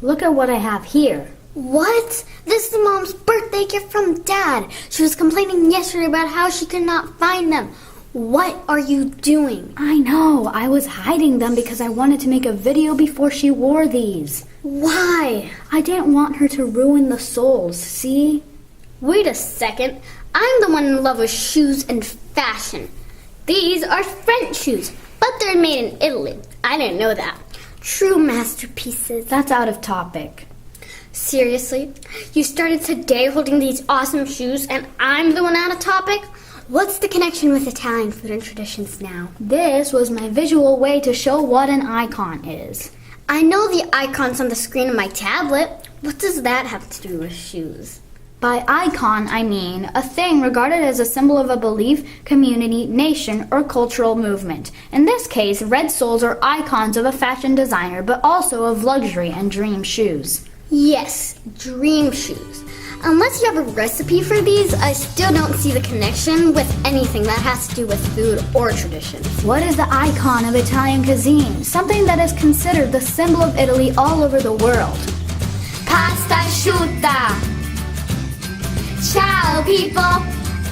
Look at what I have here. What? This is Mom's birthday gift from Dad. She was complaining yesterday about how she could not find them. What are you doing? I know. I was hiding them because I wanted to make a video before she wore these. Why? I didn't want her to ruin the soles, see? Wait a second. I'm the one in love with shoes and fashion. These are French shoes, but they're made in Italy. I didn't know that. True masterpieces. That's out of topic. Seriously? You started today holding these awesome shoes and I'm the one out of topic? What's the connection with Italian food and traditions now? This was my visual way to show what an icon is. I know the icons on the screen of my tablet. What does that have to do with shoes? By icon, I mean a thing regarded as a symbol of a belief, community, nation, or cultural movement. In this case, red soles are icons of a fashion designer, but also of luxury and dream shoes. Yes, dream shoes. Unless you have a recipe for these, I still don't see the connection with anything that has to do with food or traditions. What is the icon of Italian cuisine? Something that is considered the symbol of Italy all over the world. Pastasciutta! Ciao, people!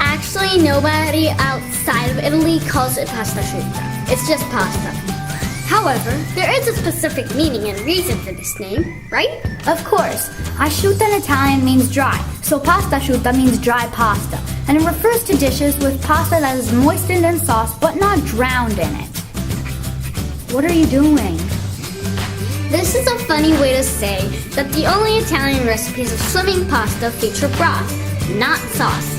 Actually, nobody outside of Italy calls it pastasciutta. It's just pasta. However, there is a specific meaning and reason for this name, right? Of course. Asciutta in Italian means dry, so pastasciutta means dry pasta, and it refers to dishes with pasta that is moistened in sauce but not drowned in it. What are you doing? This is a funny way to say that the only Italian recipes of swimming pasta feature broth, not sauce.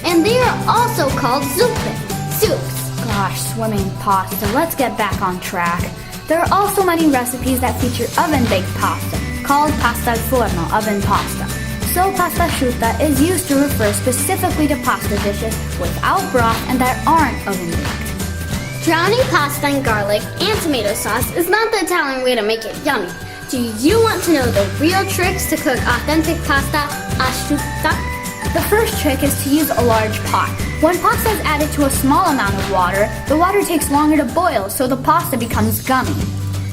And they are also called zuppe, soups. Gosh, swimming pasta. Let's get back on track. There are also many recipes that feature oven-baked pasta, called pasta al forno, oven pasta. So pastasciutta is used to refer specifically to pasta dishes without broth and that aren't oven-baked. Drowning pasta in garlic and tomato sauce is not the Italian way to make it yummy. Do you want to know the real tricks to cook authentic pasta asciutta? The first trick is to use a large pot. When pasta is added to a small amount of water, the water takes longer to boil, so the pasta becomes gummy.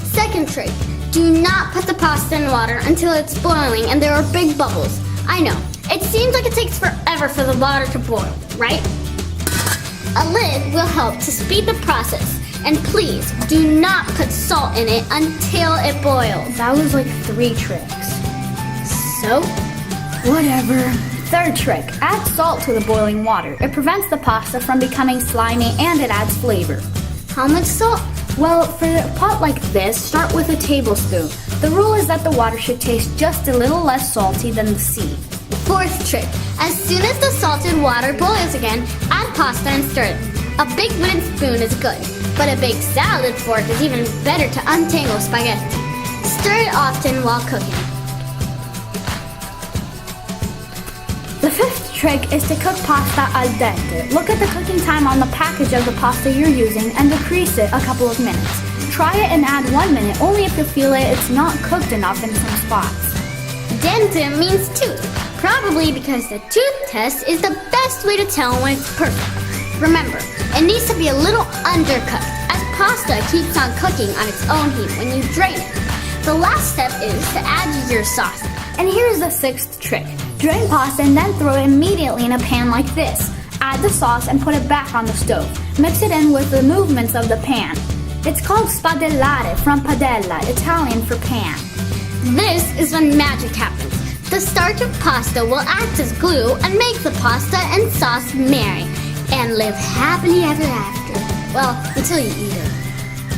Second trick, do not put the pasta in water until it's boiling and there are big bubbles. I know, it seems like it takes forever for the water to boil, right? A lid will help to speed the process. And please, do not put salt in it until it boils. That was like 3 tricks. So? Whatever. Third trick, add salt to the boiling water. It prevents the pasta from becoming slimy and it adds flavor. How much salt? Well, for a pot like this, start with a tablespoon. The rule is that the water should taste just a little less salty than the sea. Fourth trick, as soon as the salted water boils again, add pasta and stir it. A big wooden spoon is good, but a big salad fork is even better to untangle spaghetti. Stir it often while cooking. The fifth trick is to cook pasta al dente. Look at the cooking time on the package of the pasta you're using and decrease it a couple of minutes. Try it and add 1 minute only if you feel it's not cooked enough in some spots. Dente means tooth, probably because the tooth test is the best way to tell when it's perfect. Remember, it needs to be a little undercooked, as pasta keeps on cooking on its own heat when you drain it. The last step is to add your sauce. And here's the sixth trick. Drain pasta and then throw it immediately in a pan like this. Add the sauce and put it back on the stove. Mix it in with the movements of the pan. It's called spadellare from padella, Italian for pan. This is when magic happens. The starch of pasta will act as glue and make the pasta and sauce marry and live happily ever after. Well, until you eat it.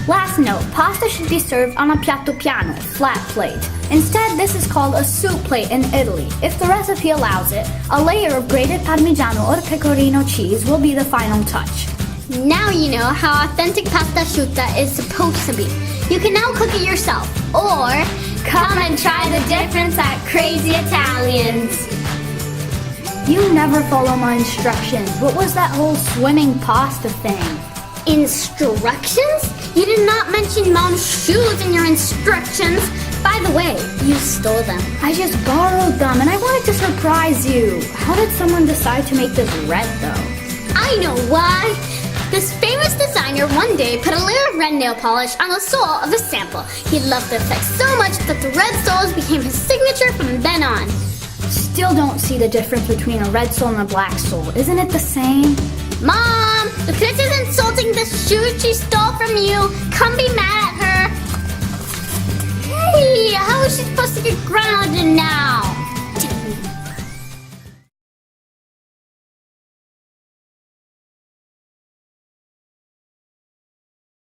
Last note, pasta should be served on a piatto piano, flat plate. Instead, this is called a soup plate in Italy. If the recipe allows it, a layer of grated Parmigiano or Pecorino cheese will be the final touch. Now you know how authentic pastasciutta is supposed to be. You can now cook it yourself, or come and try the difference at Crazy Italians. You never follow my instructions. What was that whole swimming pasta thing? Instructions? You did not mention Mom's shoes in your instructions. By the way, you stole them. I just borrowed them and I wanted to surprise you. How did someone decide to make this red though? I know why. This famous designer one day put a layer of red nail polish on the sole of a sample. He loved the effect so much that the red soles became his signature from then on. Still don't see the difference between a red sole and a black sole. Isn't it the same? Mom, the pitch is insulting the shoes she stole from you. Come be mad